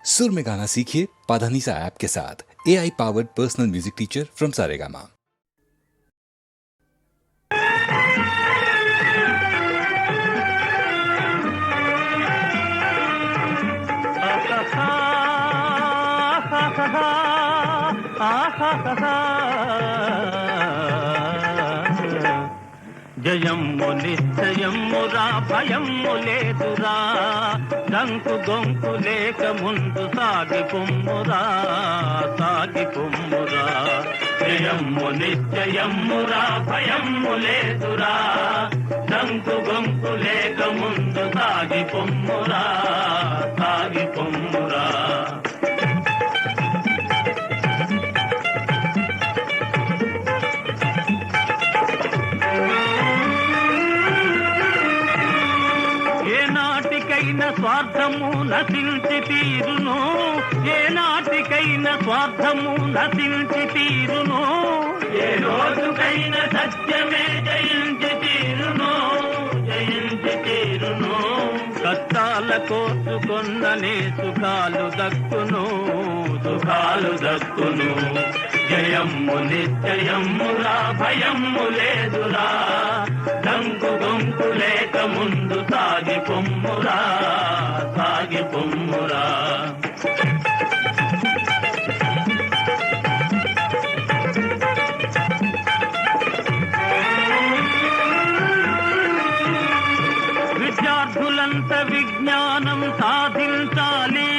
सुर में गाना सीखिए पाधानीसा ऐप के साथ। AI powered personal music teacher from Saregama. జయమ్ము నిశ్చయమ్మురా భయమ్ము లేదురా డంకు గొంకు లేక ముందు సాగి పొమ్మురా జయమ్ము నిశ్చయమ్మురా భయమ్ము లేదురా డంకు గొంకు లేక ముందు సాగి పొమ్మురా స్వార్థము నశించి తీరును, ఏనాటికైన స్వార్థము నశించి తీరును, ఏ రోజుకైన సత్యమే జయించి తీరును, కష్టాల కోసుకొన్ననే సుఖాలు దక్కును, జయమ్ము నిశ్చయమ్మురా భయమ్ము లేదురా డంకు గొంకు లేక ముందు సాగి పొమ్మురా విద్యార్థులంత విజ్ఞానం సాధించాలి,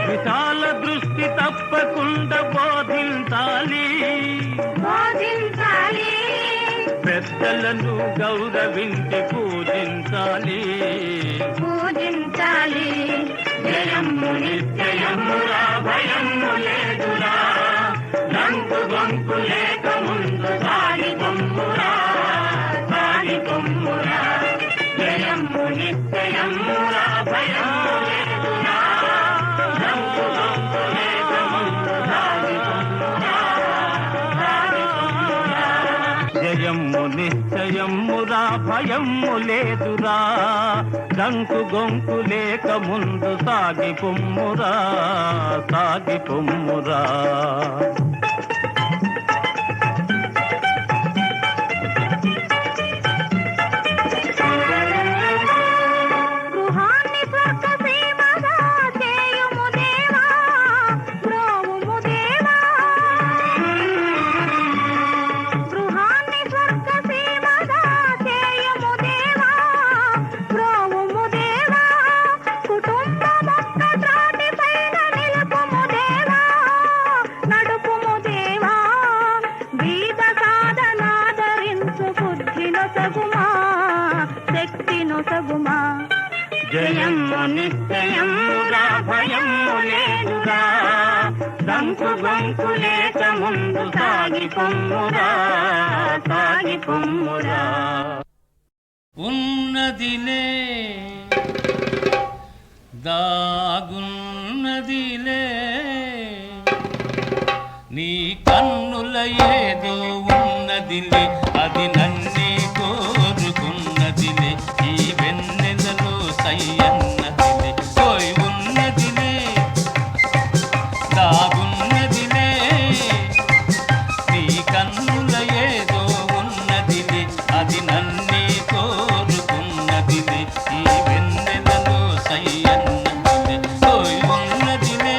విశాల దృష్టి తప్పకుండా బోధించాలి, పెద్దలను గౌరవించి పూజించాలి, జయమ్ము నిశ్చయమ్మురా భయమ్ము లేదురా డంకు గొంకు లేక ముందు సాగి పొమ్మురా జయమ్ము నిశ్చయమ్మురా భయమ్ము లేదురా డంకు గొంకు లేక ముందు సాగి పొమ్మురా జయమ్ము నిశ్చయమ్మురా భయమ్ము లేదురా డంకు గొంకు లేక ముందు సాగి పొమ్మురా జయమ్ము నిశ్చయమ్మురా భయమ్ము లేదురా డంకు గొంకు లేక ముందు సాగి పొమ్మురా ఉన్నదిలే దాగున్నదిలే నీ కన్నుల ఏదో ఉన్నదిలే అది నన్నే కోరుకున్నదిలే ఈ వెన్నెలలో సయ్యన్నదిలే పోయి ఉన్నదిలే దాగున్నదిలే నీ కన్నుల ఏదో ఉన్నదిలే అది నన్నే కోరుకున్నదిలే ఈ వెన్నెలలో సయ్యన్నదిలే పోయి ఉన్నదిలే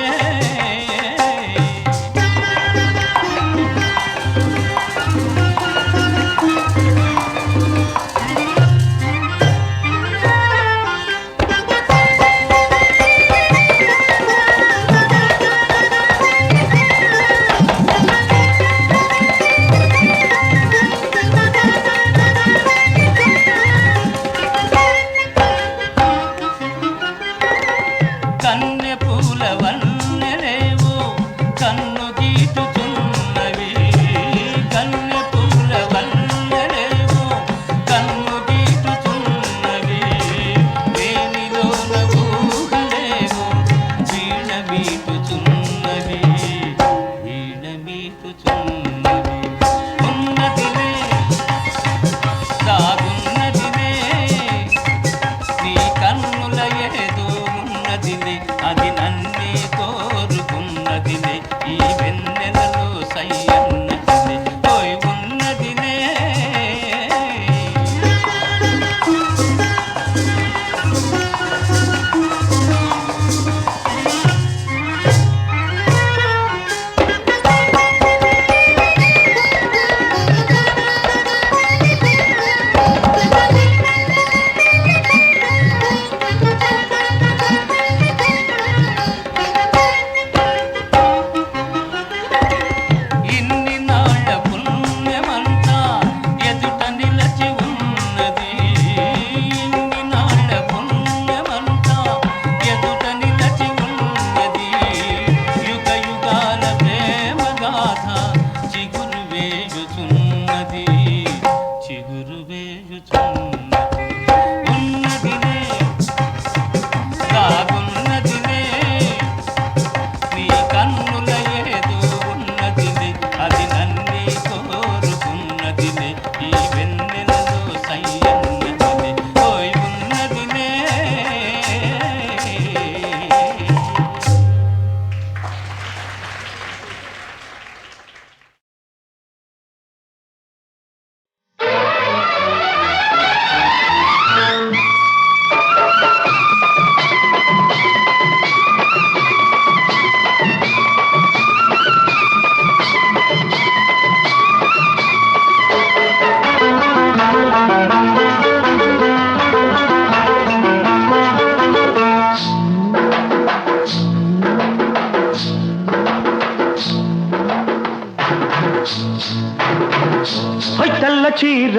చీర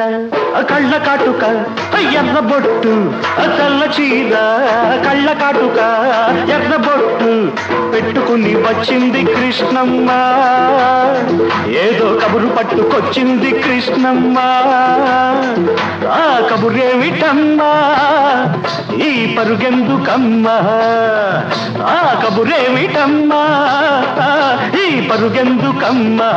కళ్ళ కాటుక ఎర్ర బొట్టు తెల్ల చీర కళ్ళ కాటుక ఎర్ర బొట్టు పెట్టుకుని వచ్చింది కృష్ణమ్మ ఏదో కబురు పట్టుకొచ్చింది కృష్ణమ్మ ఆ కబురేమిటమ్మా ఈ పరుగెందుకమ్మా ఆ కబురేమిటమ్మా ఈ పరుగెందుకమ్మా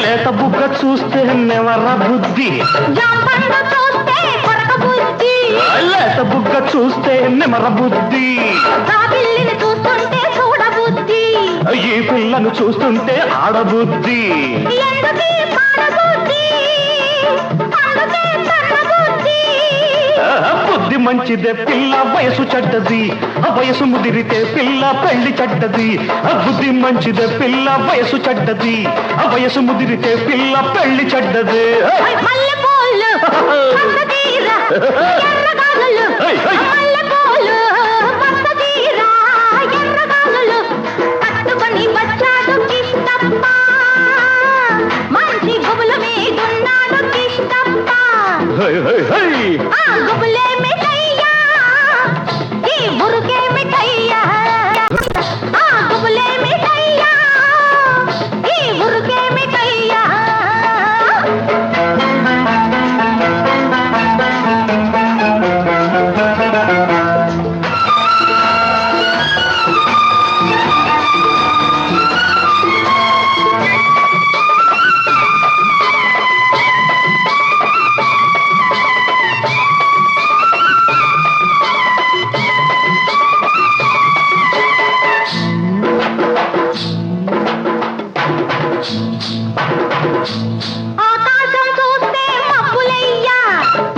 లేత బుగ్గ చూస్తే నెవర బుద్ధి లేత బుగ్గ చూస్తే నెమర బుద్ధి ఈ పిల్లను చూస్తుంటే ఆడబుద్ధి బుద్ధి మంచిదే పిల్ల వయసు చెడ్డది వయసు ముదిరితే పిల్ల పెళ్లి చెడ్డది బుద్ధి మంచిదే పిల్ల వయసు చెడ్డది వయసు ముదిరితే పిల్ల పెళ్లి చెడ్డది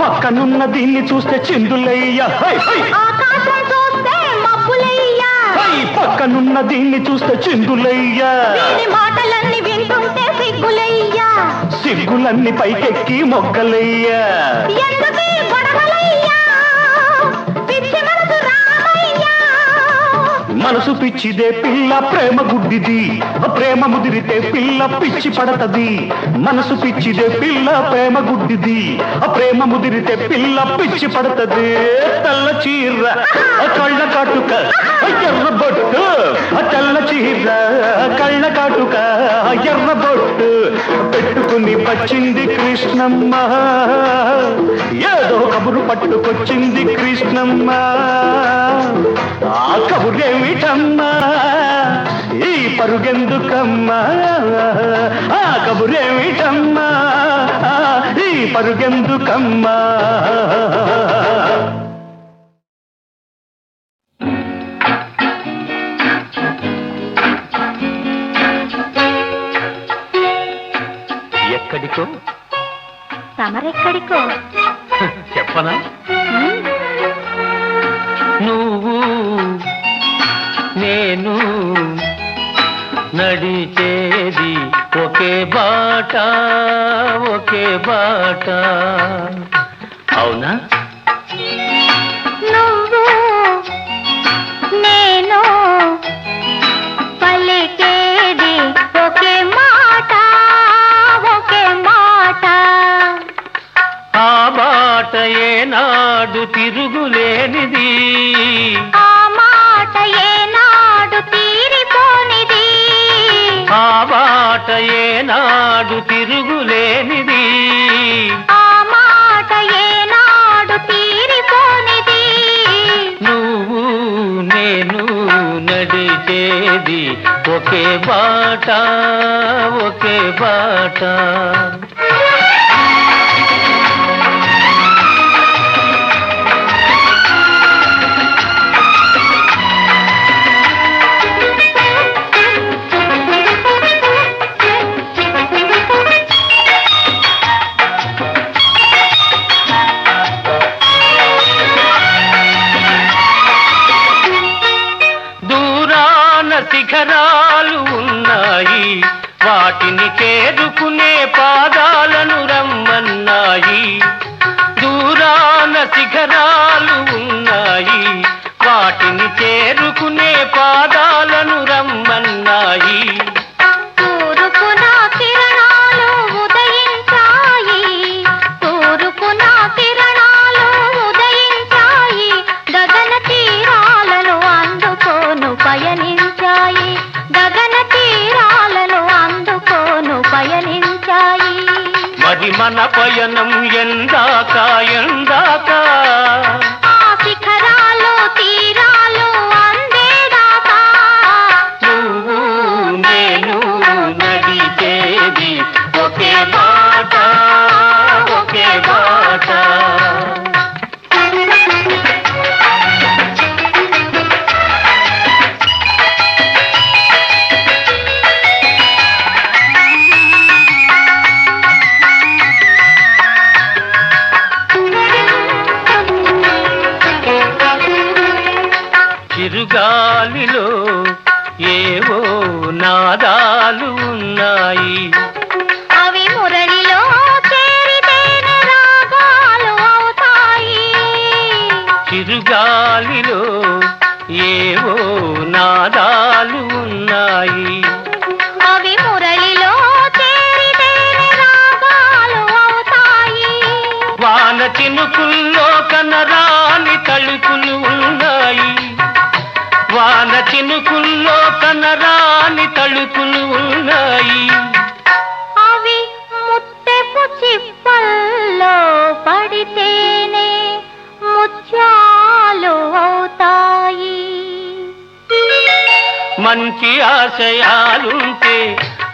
పక్కనున్న దీన్ని చూస్తే చిందులయ్యా పక్కనున్న దీన్ని చూస్తే చిందులయ్యా మాటలన్నీ వింటుంటే సిగ్గులయ్యా సిగ్గులన్నీ పైకెక్కి మొగ్గలయ్యా మనసు పిచ్చిదే పిల్ల ప్రేమ గుడ్డిది ప్రేమ ముదిరితే పిల్ల పిచ్చి పడతది మనసు పిచ్చిదే పిల్ల ప్రేమ గుడ్డిది ప్రేమ ముదిరితే పిల్ల పిచ్చి పడతది తెల్ల చీర కళ్ళ కాటుక ఎర్ర బొట్టు తెల్ల చీర కళ్ళ కాటుక ఎర్ర బొట్టు పెట్టుకుని వచ్చింది కృష్ణమ్మ ఏదో కబురు పట్టుకొచ్చింది కృష్ణమ్మ ఆ కబురేమిటమ్మా ఈ పరుగెందుకమ్మా ఆ కబురేమిటమ్మా ఈ పరుగెందుకమ్మా ఎక్కడికో తమరెక్కడికో చెప్పనా నువ్వు నేను నడిచేది ఒకే బాట అవునా నువ్వు నేను పలికేది ఒకే మాట ఆ బాట ఏనాడు తిరుగులేనిది ఆ మాట ఏనాడు తీరిపోనిది ఆ బాట ఏనాడు తిరుగులేనిది, ఆ మాట ఏనాడు తీరిపోనిది. నువ్వు నేను నడిచేది ఒకే బాట, ఒకే బాట. శిఖరాలు ఉన్నాయి, వాటిని చేరుకునే పాదాలను రమ్మన్నాయి. దూరాన శిఖరాలు ఉన్నాయి, వాటిని చేరుకునే పాదాలను రమ్మన్నాయి. తూర్పున కిరణాలు ఉదయించాయి, తూర్పున కిరణాలు ఉదయించాయి, గగన తీరాలను అందుకోను పయనించాయి, గగన తీరాలను అందుకోను పయనించాయి. మరి మన పయనం ఎందాక ఎందాక, ఆ శిఖరాలు తీరాలు అందేదాకా, నువ్వు నేను నడిచేది ఒకే బాట, ఒకే బాట. చిరుగాలిలో ఏవో నాదాలు ఉన్నాయి, అవి మురళిలో చేరితేనే రాగాలు అవుతాయి. చిరుగాలిలో ఏవో నాదాలు ఉన్నాయి, అవి మురళిలో చేరితేనే రాగాలు అవుతాయి. వాన చినుకుల్లో కనరాని తలుపులు ఉన్నాయి, వాన చినుకుల్లో కనరాని తలుపులు ఉన్నాయి. అవి ముత్తెపు చిప్పల్లో పడితేనే ముత్యాలు అవుతాయి. మంచి ఆశయాలుంటే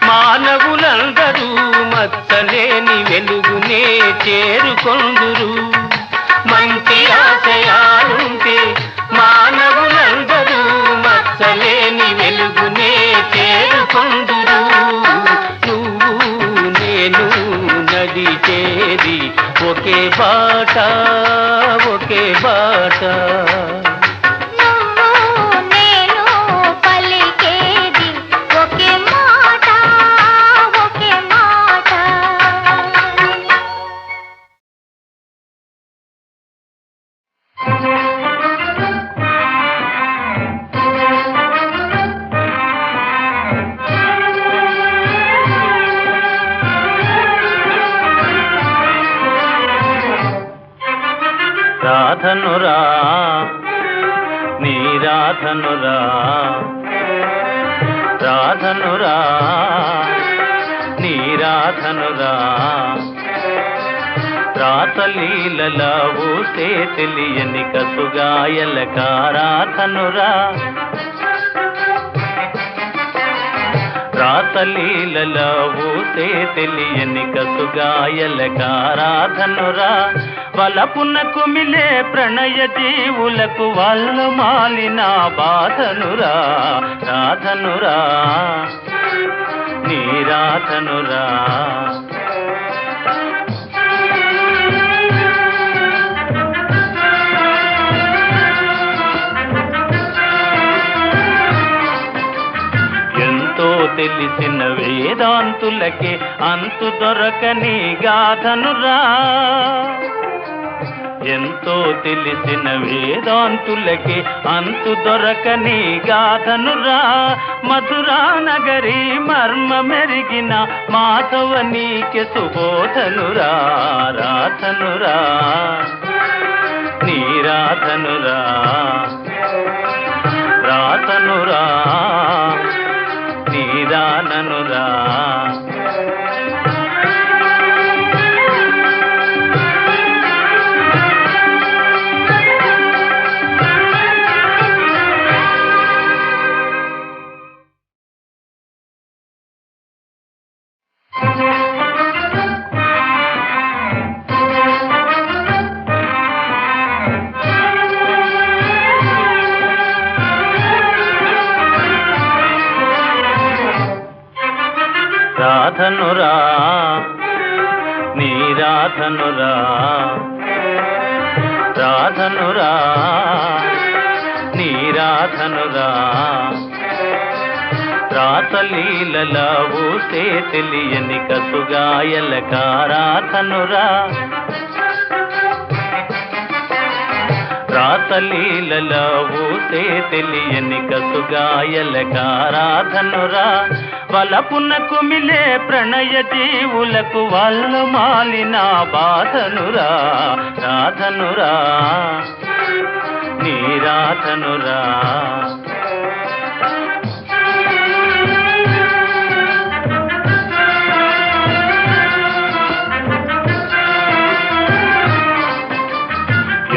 మానవులందరూ మచ్చలేని వెలుగునే చేరుకొందురు. మంచి ఆశయాలుంటే మానవులందరూ మచ్చలేని వెలుగునే చేరుకొందురు. నువ్వు నేను నడిచేది ఒకే బాట, ఒకే బాట. నువ్వు నేను పలికేది ఒకే మాట, ఒకే మాట. రాధనురా నీ రాధనురా, రాధనురా నీ రాధనురా, రాతలీలలా ఊసే తెలియని కసుగాయల కారాధనురా, రాతలీలలా ఊసే తెలియని కసుగాయల కారాధనురా, వలపున కుమిలే ప్రణయ జీవులకు వాళ్ళ మాలిన బాధనురా, రాధనురా నీ రాధనురా. ఎంతో తెలిసిన వేదాంతులకే అంతు దొరకని గాథనురా, ఎంతో తెలిసిన వేదాంతులకి అంతు దొరకని గాథనురా, మధురా నగరి మర్మ మెరిగిన మాధవనీకి సుబోధనురా, రాధనురా నీ రాధనురా, రాధనురా నీ నీరాననురా రాధనురా నీరాధనురా రాధనురా నీరాధనురా రాసలీలల ఊసే తెలియని కసుగాయల కారాధనురా రాసలీలల ఊసే తెలియని కసుగాయల కారాధనురా వలపున కుమిలే ప్రణయ జీవులకు వల్ల మాలిన బాధనురా రాధనురా నీరాధనురా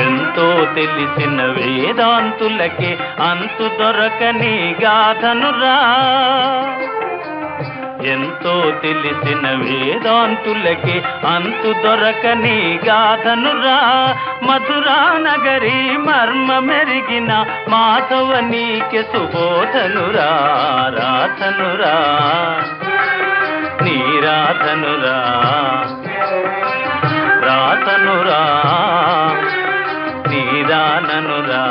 ఎంతో తెలిసిన వేదాంతులకి అంతు దొరకని గాథనురా ఎంతో తెలిసిన వేదాంతులకి అంతు దొరకని గాథనురా మధురా నగరి మర్మ మెరిగిన మాధవ నీకే సుబోధనురా రాధనురా నీరాధనురా రాధనురా నీరాననురా